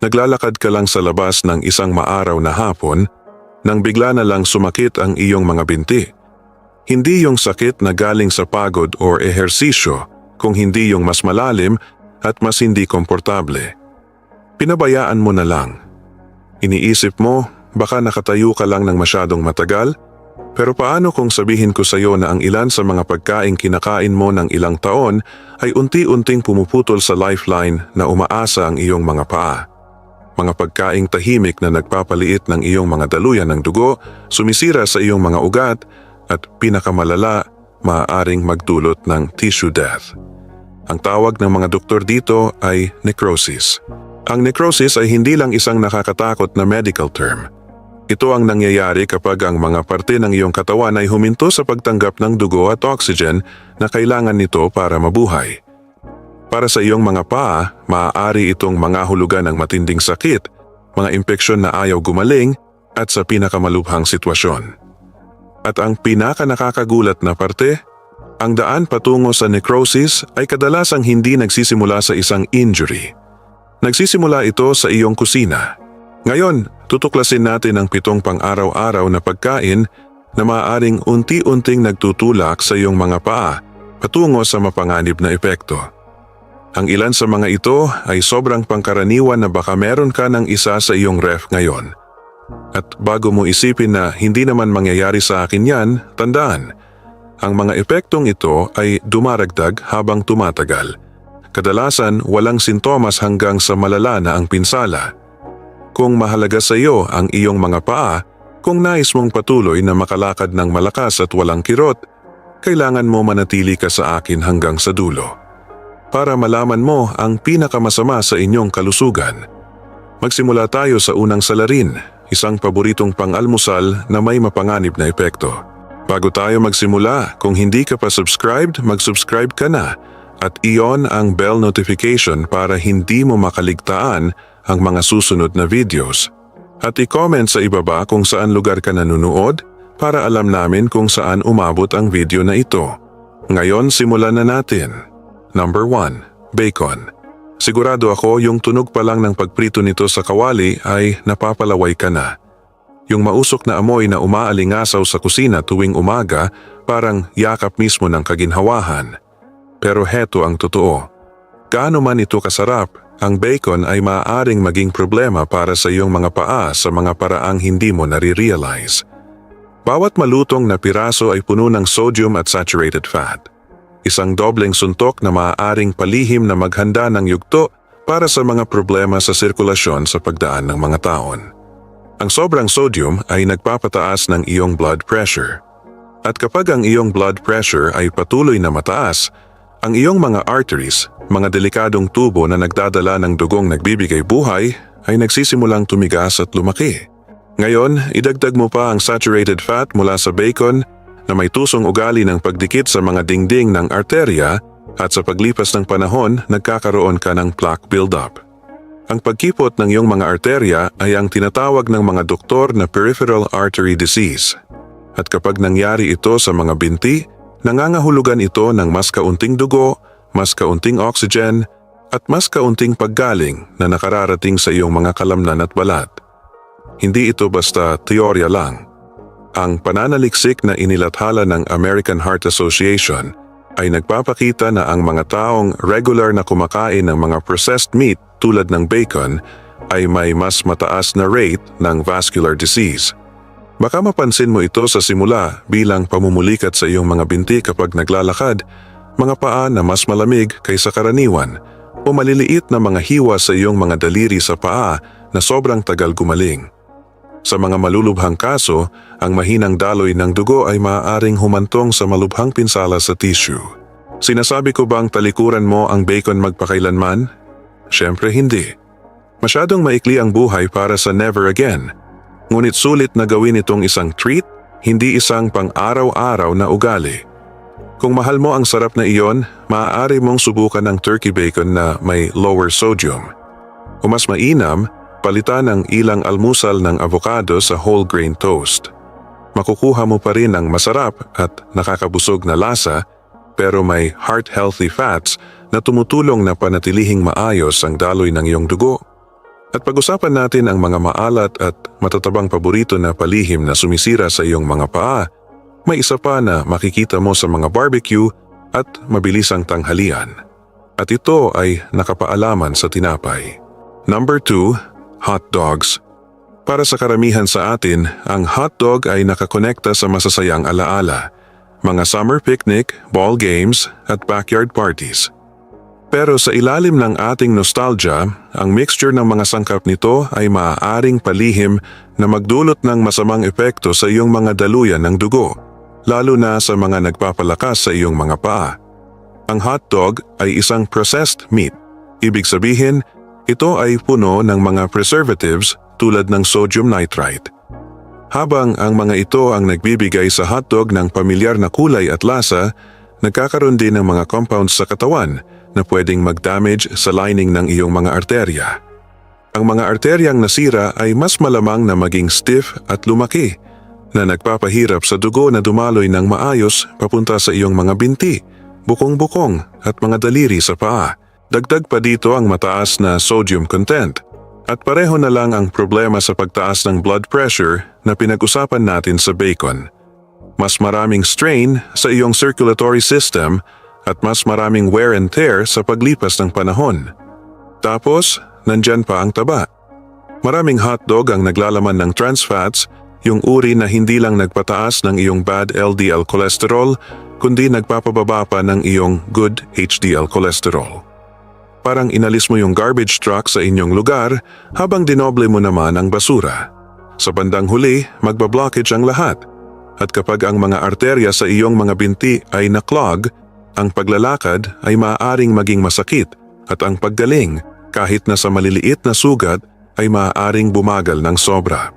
Naglalakad ka lang sa labas ng isang maaraw na hapon nang bigla na lang sumakit ang iyong mga binti. Hindi yung sakit na galing sa pagod o ehersisyo, kung hindi yung mas malalim at mas hindi komportable. Pinabayaan mo na lang. Iniisip mo, baka nakatayo ka lang ng masyadong matagal? Pero paano kung sabihin ko sa iyo na ang ilan sa mga pagkaing kinakain mo ng ilang taon ay unti-unting pumuputol sa lifeline na umaasa ang iyong mga paa? Mga pagkaing tahimik na nagpapaliit ng iyong mga daluyan ng dugo, sumisira sa iyong mga ugat, at pinakamalala, maaaring magdulot ng tissue death. Ang tawag ng mga doktor dito ay necrosis. Ang necrosis ay hindi lang isang nakakatakot na medical term. Ito ang nangyayari kapag ang mga parte ng iyong katawan ay huminto sa pagtanggap ng dugo at oxygen na kailangan nito para mabuhay. Para sa iyong mga paa, maaari itong mangahulugan ng matinding sakit, mga impeksyon na ayaw gumaling at sa pinakamalubhang sitwasyon. At ang pinakanakakagulat na parte, ang daan patungo sa necrosis ay kadalasang hindi nagsisimula sa isang injury. Nagsisimula ito sa iyong kusina. Ngayon, tutuklasin natin ang 7 pang-araw-araw na pagkain na maaaring unti-unting nagtutulak sa iyong mga paa patungo sa mapanganib na epekto. Ang ilan sa mga ito ay sobrang pangkaraniwan na baka meron ka ng isa sa iyong ref ngayon. At bago mo isipin na hindi naman mangyayari sa akin yan, tandaan, ang mga epektong ito ay dumaragdag habang tumatagal. Kadalasan walang sintomas hanggang sa malala na ang pinsala. Kung mahalaga sa iyo ang iyong mga paa, kung nais mong patuloy na makalakad ng malakas at walang kirot, kailangan mo manatili ka sa akin hanggang sa dulo. Para malaman mo ang pinakamasama sa inyong kalusugan. Magsimula tayo sa unang salarin, isang paboritong pang-almusal na may mapanganib na epekto. Bago tayo magsimula, kung hindi ka pa subscribed, mag-subscribe ka na at i-on ang bell notification para hindi mo makaligtaan ang mga susunod na videos. At i-comment sa ibaba kung saan lugar ka nanonood para alam namin kung saan umabot ang video na ito. Ngayon simulan na natin. Number 1. Bacon. Sigurado ako yung tunog pa lang ng pagprito nito sa kawali ay napapalaway ka na. Yung mausok na amoy na umaalingasaw sa kusina tuwing umaga parang yakap mismo ng kaginhawahan. Pero heto ang totoo. Gaano man ito kasarap, ang bacon ay maaaring maging problema para sa iyong mga paa sa mga paraang hindi mo nare-realize. Bawat malutong na piraso ay puno ng sodium at saturated fat. Isang dobleng suntok na maaaring palihim na maghanda ng yugto para sa mga problema sa sirkulasyon sa pagdaan ng mga taon. Ang sobrang sodium ay nagpapataas ng iyong blood pressure. At kapag ang iyong blood pressure ay patuloy na mataas, ang iyong mga arteries, mga delikadong tubo na nagdadala ng dugong nagbibigay buhay, ay nagsisimulang tumigas at lumaki. Ngayon, idagdag mo pa ang saturated fat mula sa bacon na may tusong ugali ng pagdikit sa mga dingding ng arterya at sa paglipas ng panahon, nagkakaroon ka ng plaque buildup. Ang pagkipot ng iyong mga arterya ay ang tinatawag ng mga doktor na peripheral artery disease. At kapag nangyari ito sa mga binti, nangangahulugan ito ng mas kaunting dugo, mas kaunting oxygen, at mas kaunting paggaling na nakararating sa iyong mga kalamnan at balat. Hindi ito basta teorya lang. Ang pananaliksik na inilathala ng American Heart Association ay nagpapakita na ang mga taong regular na kumakain ng mga processed meat tulad ng bacon ay may mas mataas na rate ng vascular disease. Baka mapansin mo ito sa simula bilang pamumulikat sa iyong mga binti kapag naglalakad, mga paa na mas malamig kaysa karaniwan, o maliliit na mga hiwa sa iyong mga daliri sa paa na sobrang tagal gumaling. Sa mga malulubhang kaso, ang mahinang daloy ng dugo ay maaaring humantong sa malubhang pinsala sa tissue. Sinasabi ko bang talikuran mo ang bacon magpakailanman? Siyempre hindi. Masyadong maikli ang buhay para sa never again. Ngunit sulit na gawin itong isang treat, hindi isang pang-araw-araw na ugali. Kung mahal mo ang sarap na iyon, maaari mong subukan ng turkey bacon na may lower sodium. O mas mainam, palitan ng ilang almusal ng avocado sa whole grain toast. Makukuha mo pa rin ang masarap at nakakabusog na lasa, pero may heart-healthy fats na tumutulong na panatilihing maayos ang daloy ng iyong dugo. At pag-usapan natin ang mga maalat at matatabang paborito na palihim na sumisira sa iyong mga paa. May isa pa na makikita mo sa mga barbecue at mabilisang tanghalian. At ito ay nakapaalaman sa tinapay. Number 2, hot dogs. Para sa karamihan sa atin, ang hotdog ay nakakonekta sa masasayang alaala, mga summer picnic, ball games at backyard parties. Pero sa ilalim ng ating nostalgia, ang mixture ng mga sangkap nito ay maaaring palihim na magdulot ng masamang epekto sa iyong mga daluyan ng dugo, lalo na sa mga nagpapalakas sa iyong mga paa. Ang hotdog ay isang processed meat. Ibig sabihin, ito ay puno ng mga preservatives tulad ng sodium nitrite. Habang ang mga ito ang nagbibigay sa hotdog ng pamilyar na kulay at lasa, nagkakaroon din ng mga compounds sa katawan na pwedeng mag-damage sa lining ng iyong mga arterya. Ang mga arteryang nasira ay mas malamang na maging stiff at lumaki, na nagpapahirap sa dugo na dumaloy ng maayos papunta sa iyong mga binti, bukong-bukong at mga daliri sa paa. Dagdag pa dito ang mataas na sodium content. At pareho na lang ang problema sa pagtaas ng blood pressure na pinag-usapan natin sa bacon. Mas maraming strain sa iyong circulatory system at mas maraming wear and tear sa paglipas ng panahon. Tapos, nandyan pa ang taba. Maraming hotdog ang naglalaman ng trans fats, yung uri na hindi lang nagpataas ng iyong bad LDL cholesterol, kundi nagpapababa pa ng iyong good HDL cholesterol. Parang inalis mo yung garbage truck sa inyong lugar habang dinoble mo naman ang basura. Sa bandang huli, magbablockage ang lahat. At kapag ang mga arterya sa iyong mga binti ay naklog, ang paglalakad ay maaaring maging masakit at ang paggaling kahit na sa maliliit na sugat ay maaaring bumagal ng sobra.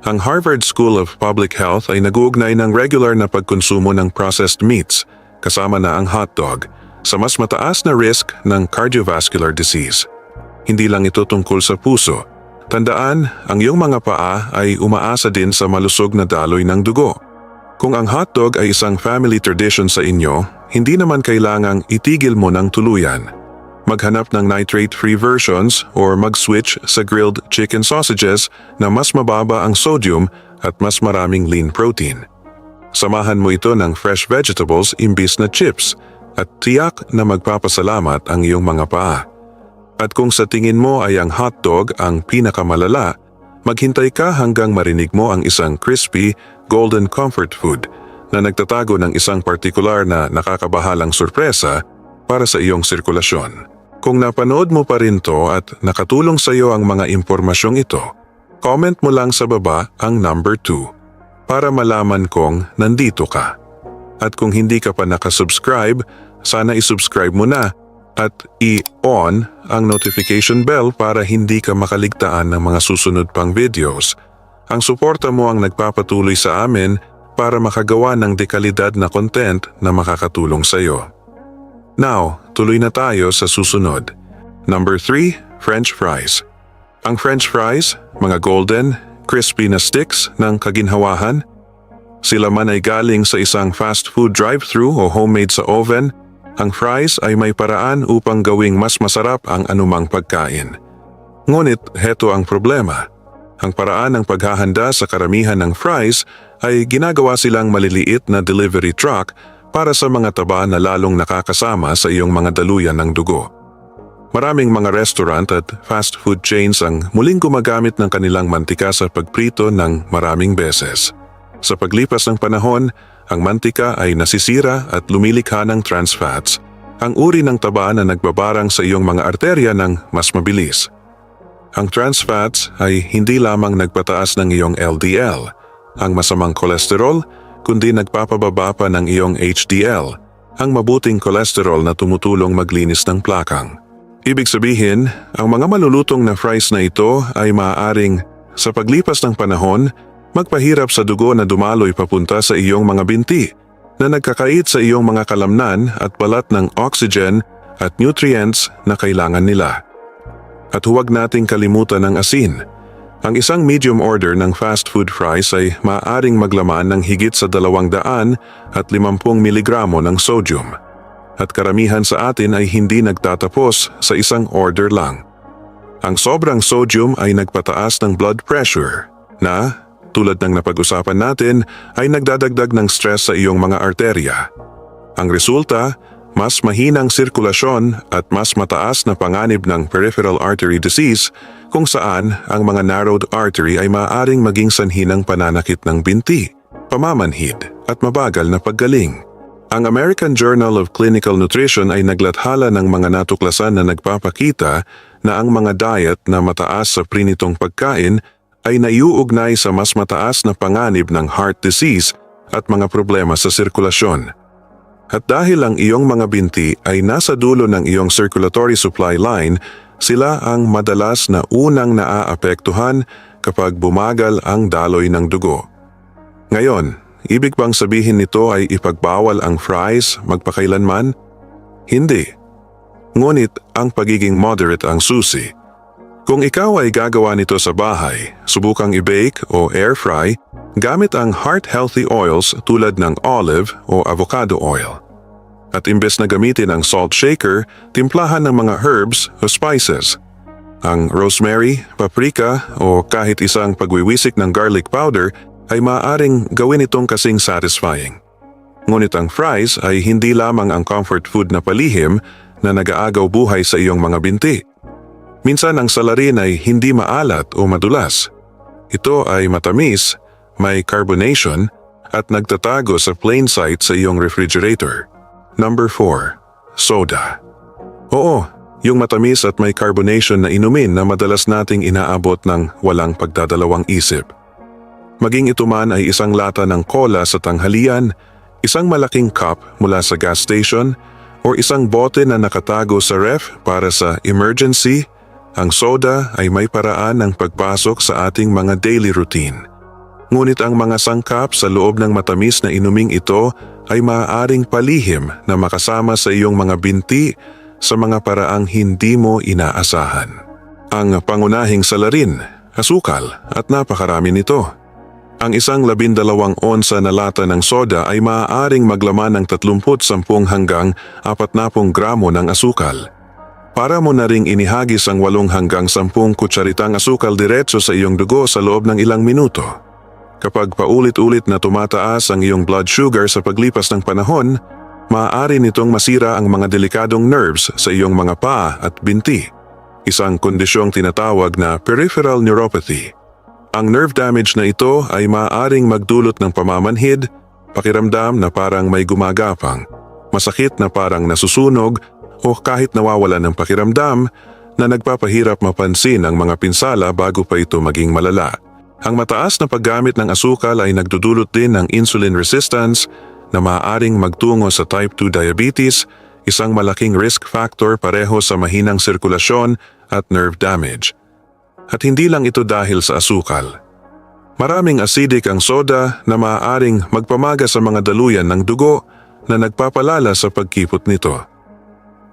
Ang Harvard School of Public Health ay nag-uugnay ng regular na pagkonsumo ng processed meats, kasama na ang hotdog, sa mas mataas na risk ng cardiovascular disease. Hindi lang ito tungkol sa puso. Tandaan, ang iyong mga paa ay umaasa din sa malusog na daloy ng dugo. Kung ang hotdog ay isang family tradition sa inyo, hindi naman kailangang itigil mo ng tuluyan. Maghanap ng nitrate-free versions or mag-switch sa grilled chicken sausages na mas mababa ang sodium at mas maraming lean protein. Samahan mo ito ng fresh vegetables imbis na chips at tiyak na magpapasalamat ang iyong mga paa. At kung sa tingin mo ay ang hotdog ang pinakamalala, maghintay ka hanggang marinig mo ang isang crispy, golden comfort food na nagtatago ng isang partikular na nakakabahalang sorpresa para sa iyong sirkulasyon. Kung napanood mo pa rin to at nakatulong sa iyo ang mga impormasyong ito, comment mo lang sa baba ang number 2 para malaman kong nandito ka. At kung hindi ka pa nakasubscribe, sana isubscribe mo na at i-on ang notification bell para hindi ka makaligtaan ng mga susunod pang videos. Ang suporta mo ang nagpapatuloy sa amin para makagawa ng dekalidad na content na makakatulong sa iyo. Now, tuloy na tayo sa susunod. Number 3, French fries. Ang French fries, mga golden, crispy na sticks ng kaginhawahan. Sila man ay galing sa isang fast food drive-thru o homemade sa oven, ang fries ay may paraan upang gawing mas masarap ang anumang pagkain. Ngunit heto ang problema. Ang paraan ng paghahanda sa karamihan ng fries ay ginagawa silang maliliit na delivery truck para sa mga taba na lalong nakakasama sa iyong mga daluyan ng dugo. Maraming mga restaurant at fast food chains ang muling gumagamit ng kanilang mantika sa pagprito ng maraming beses. Sa paglipas ng panahon, ang mantika ay nasisira at lumilikha ng trans fats, ang uri ng taba na nagbabarang sa iyong mga arterya ng mas mabilis. Ang trans fats ay hindi lamang nagpataas ng iyong LDL, ang masamang kolesterol, kundi nagpapababa pa ng iyong HDL, ang mabuting kolesterol na tumutulong maglinis ng plakang. Ibig sabihin, ang mga malulutong na fries na ito ay maaaring, sa paglipas ng panahon, magpahirap sa dugo na dumaloy papunta sa iyong mga binti, na nagkakait sa iyong mga kalamnan at balat ng oxygen at nutrients na kailangan nila. At huwag nating kalimutan ang asin. Ang isang medium order ng fast food fries ay maaaring maglaman ng higit sa 250 mg ng sodium. At karamihan sa atin ay hindi nagtatapos sa isang order lang. Ang sobrang sodium ay nagpataas ng blood pressure na, tulad ng napag-usapan natin, ay nagdadagdag ng stress sa iyong mga arterya. Ang resulta, mas mahinang sirkulasyon at mas mataas na panganib ng peripheral artery disease kung saan ang mga narrowed artery ay maaaring maging sanhi ng pananakit ng binti, pamamanhid at mabagal na paggaling. Ang American Journal of Clinical Nutrition ay naglathala ng mga natuklasan na nagpapakita na ang mga diet na mataas sa prinitong pagkain ay naiuugnay sa mas mataas na panganib ng heart disease at mga problema sa sirkulasyon. At dahil ang iyong mga binti ay nasa dulo ng iyong circulatory supply line, sila ang madalas na unang naaapektuhan kapag bumagal ang daloy ng dugo. Ngayon, ibig bang sabihin nito ay ipagbawal ang fries magpakailanman? Hindi. Ngunit ang pagiging moderate ang susi. Kung ikaw ay gagawa nito sa bahay, subukang i-bake o air fry gamit ang heart-healthy oils tulad ng olive o avocado oil. At imbes na gamitin ang salt shaker, timplahan ng mga herbs o spices. Ang rosemary, paprika o kahit isang pagwiwisik ng garlic powder ay maaaring gawin itong kasing satisfying. Ngunit ang fries ay hindi lamang ang comfort food na palihim na nag-aagaw buhay sa iyong mga binti. Minsan ang salarin ay hindi maalat o madulas. Ito ay matamis, may carbonation at nagtatago sa plain sight sa iyong refrigerator. Number 4. Soda. Oo, yung matamis at may carbonation na inumin na madalas nating inaabot ng walang pagdadalawang isip. Maging ito man ay isang lata ng cola sa tanghalian, isang malaking cup mula sa gas station, o isang bote na nakatago sa ref para sa emergency, ang soda ay may paraan ng pagpasok sa ating mga daily routine. Ngunit ang mga sangkap sa loob ng matamis na inuming ito ay maaaring palihim na makasama sa iyong mga binti sa mga paraang hindi mo inaasahan. Ang pangunahing salarin, asukal at napakarami nito. Ang isang 12 onsa na lata ng soda ay maaaring maglaman ng 30 hanggang 40 gramo ng asukal. Para mo na ring inihagis ang 8 hanggang 10 kutsaritang asukal diretso sa iyong dugo sa loob ng ilang minuto. Kapag paulit-ulit na tumataas ang iyong blood sugar sa paglipas ng panahon, maaari nitong masira ang mga delikadong nerves sa iyong mga paa at binti. Isang kondisyong tinatawag na peripheral neuropathy. Ang nerve damage na ito ay maaaring magdulot ng pamamanhid, pakiramdam na parang may gumagapang, masakit na parang nasusunog o kahit nawawala ng pakiramdam na nagpapahirap mapansin ang mga pinsala bago pa ito maging malala. Ang mataas na paggamit ng asukal ay nagdudulot din ng insulin resistance na maaaring magtungo sa type 2 diabetes, isang malaking risk factor pareho sa mahinang sirkulasyon at nerve damage. At hindi lang ito dahil sa asukal. Maraming acidic ang soda na maaaring magpamaga sa mga daluyan ng dugo na nagpapalala sa pagkipot nito.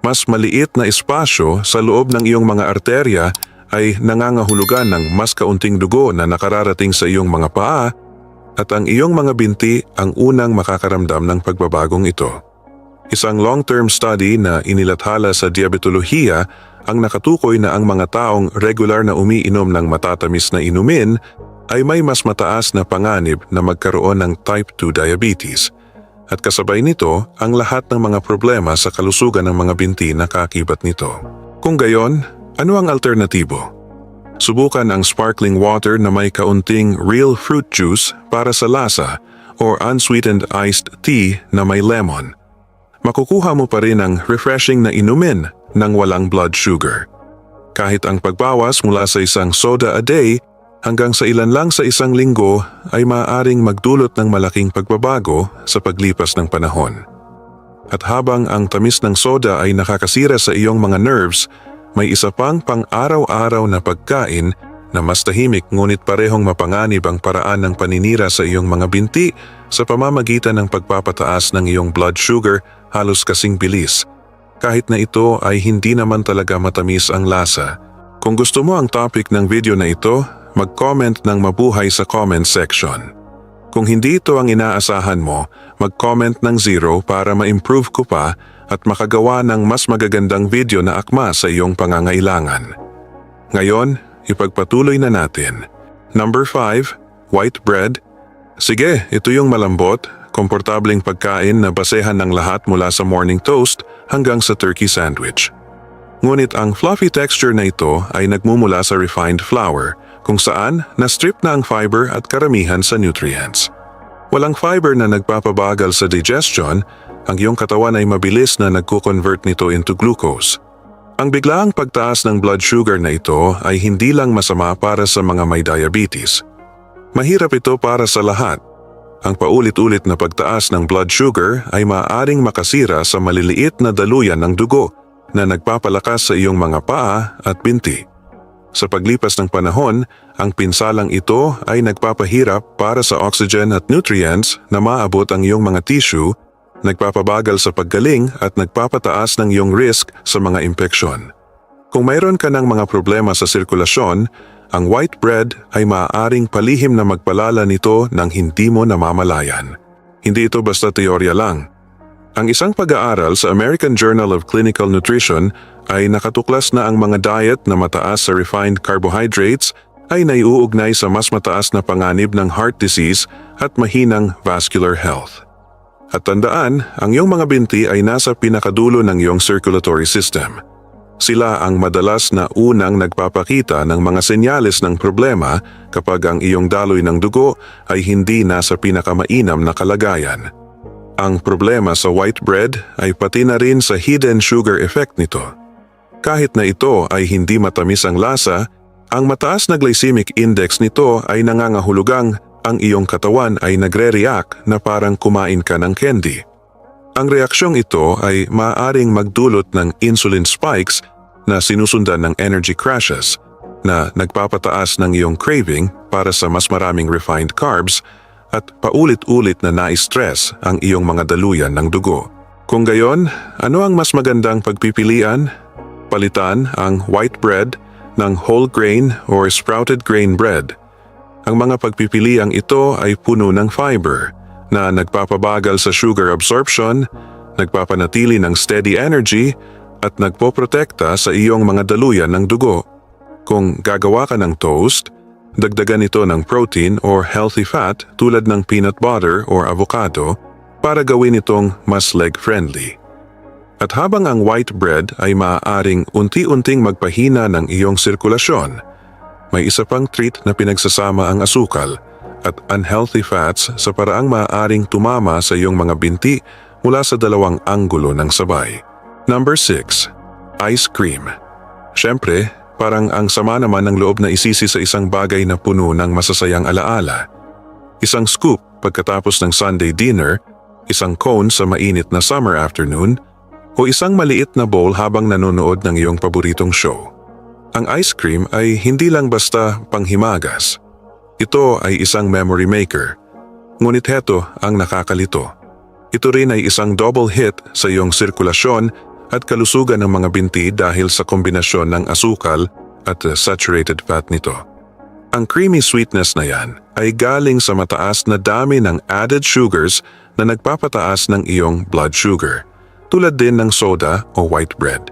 Mas maliit na espasyo sa loob ng iyong mga arterya ay nangangahulugan ng mas kaunting dugo na nakararating sa iyong mga paa at ang iyong mga binti ang unang makakaramdam ng pagbabagong ito. Isang long-term study na inilathala sa diabetolohiya ang nakatukoy na ang mga taong regular na umiinom ng matatamis na inumin ay may mas mataas na panganib na magkaroon ng type 2 diabetes. At kasabay nito ang lahat ng mga problema sa kalusugan ng mga binti na kakibat nito. Kung gayon, ano ang alternatibo? Subukan ang sparkling water na may kaunting real fruit juice para sa lasa or unsweetened iced tea na may lemon. Makukuha mo pa rin ang refreshing na inumin ng walang blood sugar. Kahit ang pagbawas mula sa isang soda a day hanggang sa ilan lang sa isang linggo ay maaaring magdulot ng malaking pagbabago sa paglipas ng panahon. At habang ang tamis ng soda ay nakakasira sa iyong mga nerves, may isa pang pang-araw-araw na pagkain na mas tahimik ngunit parehong mapanganib ang paraan ng paninira sa iyong mga binti sa pamamagitan ng pagpapataas ng iyong blood sugar halos kasing bilis. Kahit na ito ay hindi naman talaga matamis ang lasa. Kung gusto mo ang topic ng video na ito, mag-comment ng mabuhay sa comment section. Kung hindi ito ang inaasahan mo, mag-comment ng 0 para ma-improve ko pa at makagawa ng mas magagandang video na akma sa iyong pangangailangan. Ngayon, ipagpatuloy na natin. Number 5, white bread. Sige, ito yung malambot, komportableng pagkain na basehan ng lahat mula sa morning toast hanggang sa turkey sandwich. Ngunit ang fluffy texture na ito ay nagmumula sa refined flour, kung saan na-strip na ang fiber at karamihan sa nutrients. Walang fiber na nagpapabagal sa digestion, ang iyong katawan ay mabilis na nagko-convert nito into glucose. Ang biglaang pagtaas ng blood sugar na ito ay hindi lang masama para sa mga may diabetes. Mahirap ito para sa lahat. Ang paulit-ulit na pagtaas ng blood sugar ay maaaring makasira sa maliliit na daluyan ng dugo na nagpapalakas sa iyong mga paa at binti. Sa paglipas ng panahon, ang pinsalang ito ay nagpapahirap para sa oxygen at nutrients na maabot ang iyong mga tissue, nagpapabagal sa paggaling at nagpapataas ng iyong risk sa mga impeksyon. Kung mayroon ka ng mga problema sa sirkulasyon, ang white bread ay maaaring palihim na magpalala nito nang hindi mo namamalayan. Hindi ito basta teorya lang. Ang isang pag-aaral sa American Journal of Clinical Nutrition ay nakatuklas na ang mga diet na mataas sa refined carbohydrates ay naiuugnay sa mas mataas na panganib ng heart disease at mahinang vascular health. At tandaan, ang iyong mga binti ay nasa pinakadulo ng iyong circulatory system. Sila ang madalas na unang nagpapakita ng mga senyales ng problema kapag ang iyong daloy ng dugo ay hindi nasa pinakamainam na kalagayan. Ang problema sa white bread ay pati na rin sa hidden sugar effect nito. Kahit na ito ay hindi matamis ang lasa, ang mataas na glycemic index nito ay nangangahulugang ang iyong katawan ay nagre-react na parang kumain ka ng candy. Ang reaksyong ito ay maaaring magdulot ng insulin spikes na sinusundan ng energy crashes na nagpapataas ng iyong craving para sa mas maraming refined carbs at paulit-ulit na na-stress ang iyong mga daluyan ng dugo. Kung gayon, ano ang mas magandang pagpipilian? Palitan ang white bread ng whole grain or sprouted grain bread. Ang mga pagpipiliang ito ay puno ng fiber na nagpapabagal sa sugar absorption, nagpapanatili ng steady energy at nagpoprotekta sa iyong mga daluyan ng dugo. Kung gagawa ka ng toast, dagdagan ito ng protein or healthy fat tulad ng peanut butter or avocado para gawin itong mas leg-friendly. At habang ang white bread ay maaaring unti-unting magpahina ng iyong sirkulasyon, may isa pang treat na pinagsasama ang asukal at unhealthy fats sa paraang maaaring tumama sa iyong mga binti mula sa dalawang anggulo ng sabay. Number 6. Ice cream. Siyempre, parang ang sama naman ng loob na isisi sa isang bagay na puno ng masasayang alaala. Isang scoop pagkatapos ng Sunday dinner, isang cone sa mainit na summer afternoon, o isang maliit na bowl habang nanonood ng iyong paboritong show. Ang ice cream ay hindi lang basta panghimagas. Ito ay isang memory maker. Ngunit heto ang nakakalito. Ito rin ay isang double hit sa iyong sirkulasyon at kalusugan ng mga binti dahil sa kombinasyon ng asukal at saturated fat nito. Ang creamy sweetness na yan ay galing sa mataas na dami ng added sugars na nagpapataas ng iyong blood sugar, tulad din ng soda o white bread.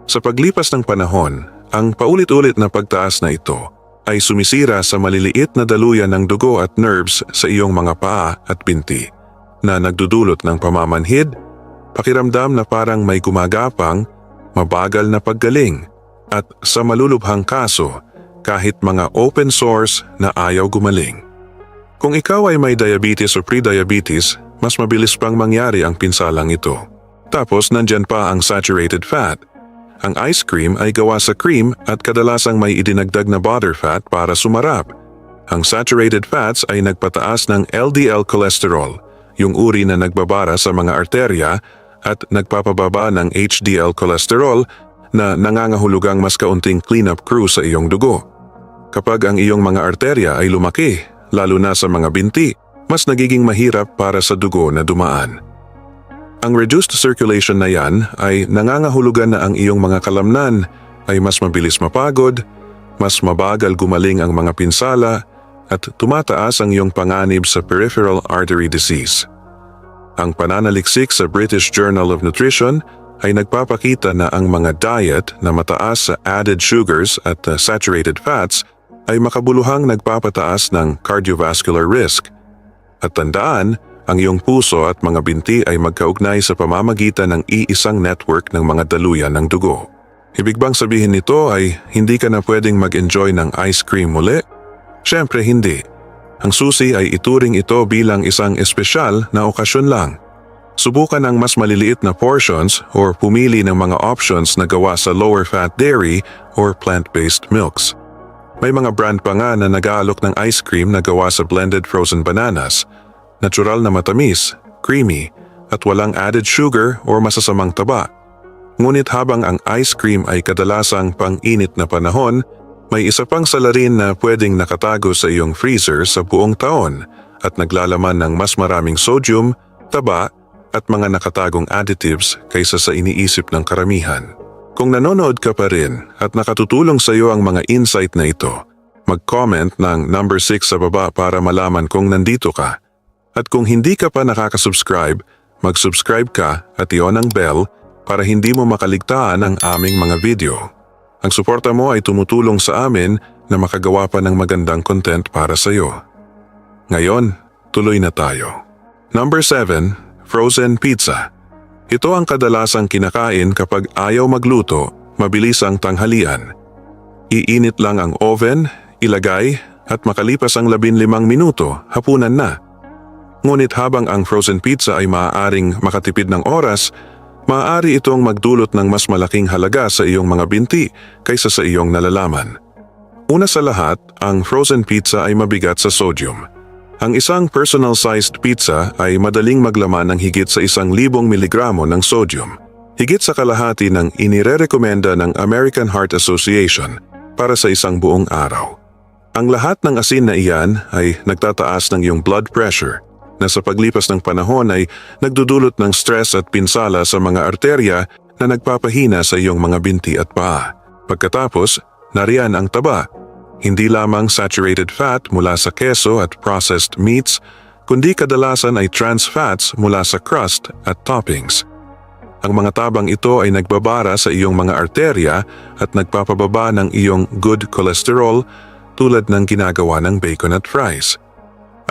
Sa paglipas ng panahon, ang paulit-ulit na pagtaas na ito ay sumisira sa maliliit na daluyan ng dugo at nerves sa iyong mga paa at binti, na nagdudulot ng pamamanhid, pakiramdam na parang may gumagapang, mabagal na paggaling, at sa malulubhang kaso, kahit mga open source na ayaw gumaling. Kung ikaw ay may diabetes o pre-diabetes, mas mabilis pang mangyari ang pinsalang ito. Tapos nandyan pa ang saturated fat. Ang ice cream ay gawa sa cream at kadalasang may idinagdag na butterfat para sumarap. Ang saturated fats ay nagpataas ng LDL cholesterol, yung uri na nagbabara sa mga arterya, at nagpapababa ng HDL cholesterol na nangangahulugang mas kaunting cleanup crew sa iyong dugo. Kapag ang iyong mga arterya ay lumaki, lalo na sa mga binti, mas nagiging mahirap para sa dugo na dumaan. Ang reduced circulation na yan ay nangangahulugan na ang iyong mga kalamnan ay mas mabilis mapagod, mas mabagal gumaling ang mga pinsala, at tumataas ang iyong panganib sa peripheral artery disease. Ang pananaliksik sa British Journal of Nutrition ay nagpapakita na ang mga diet na mataas sa added sugars at saturated fats ay makabuluhang nagpapataas ng cardiovascular risk. At tandaan, ang iyong puso at mga binti ay magkaugnay sa pamamagitan ng iisang network ng mga daluyan ng dugo. Ibig bang sabihin nito ay hindi ka na pwedeng mag-enjoy ng ice cream muli? Siyempre hindi. Ang susi ay ituring ito bilang isang espesyal na okasyon lang. Subukan ang mas maliliit na portions or pumili ng mga options na gawa sa lower fat dairy or plant-based milks. May mga brand pa nga na nag-aalok ng ice cream na gawa sa blended frozen bananas, natural na matamis, creamy, at walang added sugar or masasamang taba. Ngunit habang ang ice cream ay kadalasang pang-init na panahon, may isa pang salarin na pwedeng nakatago sa iyong freezer sa buong taon at naglalaman ng mas maraming sodium, taba, at mga nakatagong additives kaysa sa iniisip ng karamihan. Kung nanonood ka pa rin at nakatutulong sa iyo ang mga insight na ito, mag-comment ng number 6 sa baba para malaman kung nandito ka. At kung hindi ka pa nakaka-subscribe, mag-subscribe ka at i-on ang bell para hindi mo makaligtaan ang aming mga video. Ang suporta mo ay tumutulong sa amin na makagawa pa ng magandang content para sa iyo. Ngayon, tuloy na tayo. Number 7, frozen pizza. Ito ang kadalasang kinakain kapag ayaw magluto, mabilis ang tanghalian. Iinit lang ang oven, ilagay, at makalipas ang 15 minuto, hapunan na. Ngunit habang ang frozen pizza ay maaaring makatipid ng oras, maaari itong magdulot ng mas malaking halaga sa iyong mga binti kaysa sa iyong nalalaman. Una sa lahat, ang frozen pizza ay mabigat sa sodium. Ang isang personal-sized pizza ay madaling maglaman ng higit sa 1,000 miligramo ng sodium, higit sa kalahati ng inirerekomenda ng American Heart Association para sa isang buong araw. Ang lahat ng asin na iyan ay nagtataas ng iyong blood pressure, na sa paglipas ng panahon ay nagdudulot ng stress at pinsala sa mga arterya na nagpapahina sa iyong mga binti at paa. Pagkatapos, nariyan ang taba. Hindi lamang saturated fat mula sa keso at processed meats, kundi kadalasan ay trans fats mula sa crust at toppings. Ang mga tabang ito ay nagbabara sa iyong mga arterya at nagpapababa ng iyong good cholesterol tulad ng ginagawa ng bacon at fries.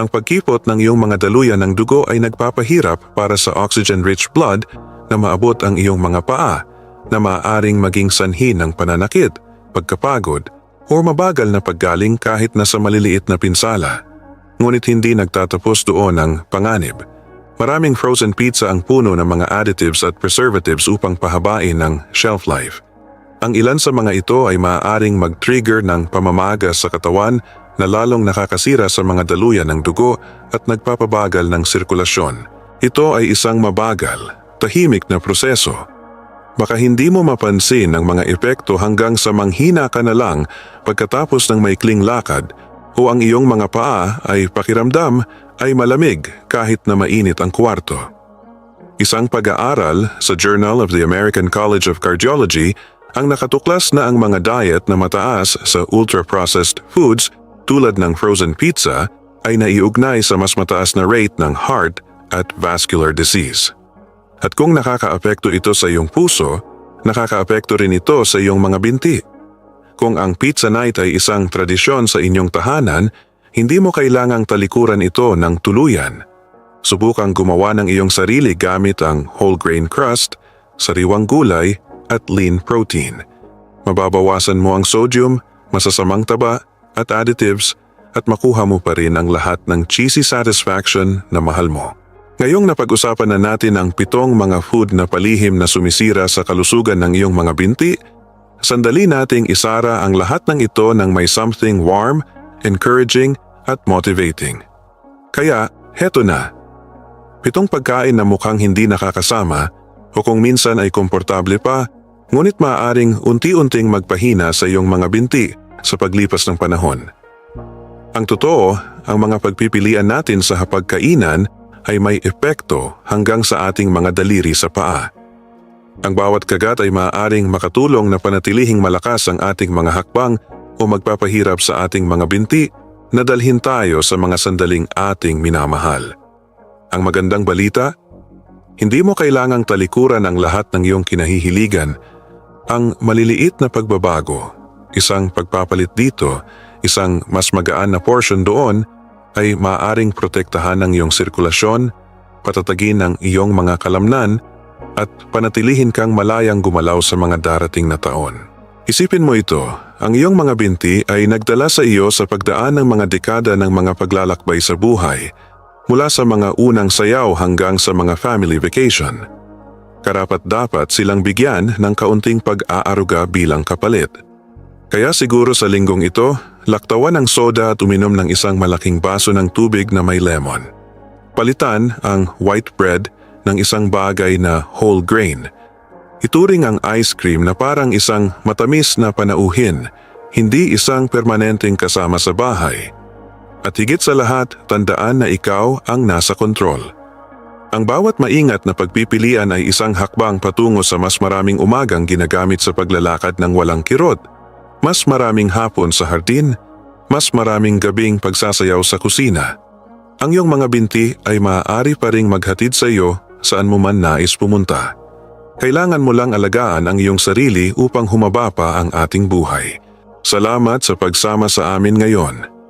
Ang pagkipot ng iyong mga daluyan ng dugo ay nagpapahirap para sa oxygen-rich blood na maabot ang iyong mga paa na maaaring maging sanhi ng pananakit, pagkapagod, o mabagal na paggaling kahit nasa maliliit na pinsala. Ngunit hindi nagtatapos doon ang panganib. Maraming frozen pizza ang puno ng mga additives at preservatives upang pahabain ang shelf life. Ang ilan sa mga ito ay maaaring mag-trigger ng pamamaga sa katawan na lalong nakakasira sa mga daluyan ng dugo at nagpapabagal ng sirkulasyon. Ito ay isang mabagal, tahimik na proseso. Baka hindi mo mapansin ang mga epekto hanggang sa manghina ka na lang pagkatapos ng maikling lakad o ang iyong mga paa ay pakiramdam ay malamig kahit na mainit ang kwarto. Isang pag-aaral sa Journal of the American College of Cardiology ang nakatuklas na ang mga diet na mataas sa ultra-processed foods tulad ng frozen pizza ay naiugnay sa mas mataas na rate ng heart at vascular disease. At kung nakakaapekto ito sa iyong puso, nakakaapekto rin ito sa iyong mga binti. Kung ang pizza night ay isang tradisyon sa inyong tahanan, hindi mo kailangang talikuran ito ng tuluyan. Subukang gumawa ng iyong sarili gamit ang whole grain crust, sariwang gulay at lean protein. Mababawasan mo ang sodium, masasamang taba, at additives at makuha mo pa rin ang lahat ng cheesy satisfaction na mahal mo. Ngayong napag-usapan na natin ang 7 mga food na palihim na sumisira sa kalusugan ng iyong mga binti, sandali nating isara ang lahat ng ito ng may something warm, encouraging at motivating. Kaya, heto na. 7 pagkain na mukhang hindi nakakasama o kung minsan ay komportable pa, ngunit maaaring unti-unting magpahina sa iyong mga binti sa paglipas ng panahon. Ang totoo, ang mga pagpipilian natin sa hapagkainan ay may epekto hanggang sa ating mga daliri sa paa. Ang bawat kagat ay maaaring makatulong na panatilihing malakas ang ating mga hakbang o magpapahirap sa ating mga binti na dalhin tayo sa mga sandaling ating minamahal. Ang magandang balita, Hindi mo kailangang talikuran ang lahat ng iyong kinahihiligan. Ang maliliit na pagbabago, isang pagpapalit dito, isang mas magaan na portion doon, ay maaaring protektahan ng iyong sirkulasyon, patatagin ng iyong mga kalamnan, at panatilihin kang malayang gumalaw sa mga darating na taon. Isipin mo ito, ang iyong mga binti ay nagdala sa iyo sa pagdaan ng mga dekada ng mga paglalakbay sa buhay, mula sa mga unang sayaw hanggang sa mga family vacation. Karapat-dapat silang bigyan ng kaunting pag-aaruga bilang kapalit. Kaya siguro sa linggong ito, laktawan ng soda at uminom ng isang malaking baso ng tubig na may lemon. Palitan ang white bread ng isang bagay na whole grain. Ituring ang ice cream na parang isang matamis na panauhin, hindi isang permanenteng kasama sa bahay. At higit sa lahat, tandaan na ikaw ang nasa kontrol. Ang bawat maingat na pagpipilian ay isang hakbang patungo sa mas maraming umagang ginagamit sa paglalakad ng walang kirot, mas maraming hapon sa hardin, mas maraming gabing pagsasayaw sa kusina. Ang iyong mga binti ay maaari pa ring maghatid sa iyo saan mo man nais pumunta. Kailangan mo lang alagaan ang iyong sarili upang humaba pa ang ating buhay. Salamat sa pagsama sa amin ngayon.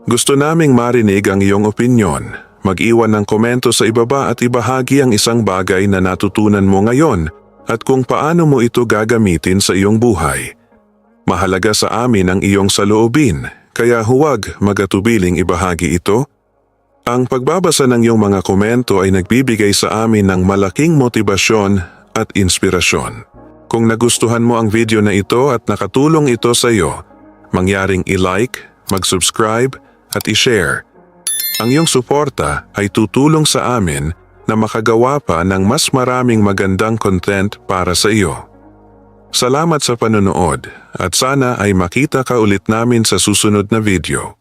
Gusto naming marinig ang iyong opinyon. Mag-iwan ng komento sa ibaba at ibahagi ang isang bagay na natutunan mo ngayon at kung paano mo ito gagamitin sa iyong buhay. Mahalaga sa amin ang iyong saloobin, kaya huwag magatubiling ibahagi ito. Ang pagbabasa ng iyong mga komento ay nagbibigay sa amin ng malaking motibasyon at inspirasyon. Kung nagustuhan mo ang video na ito at nakatulong ito sa iyo, mangyaring i-like, mag-subscribe at i-share. Ang iyong suporta ay tutulong sa amin na makagawa pa ng mas maraming magandang content para sa iyo. Salamat sa panonood at sana ay makita ka ulit namin sa susunod na video.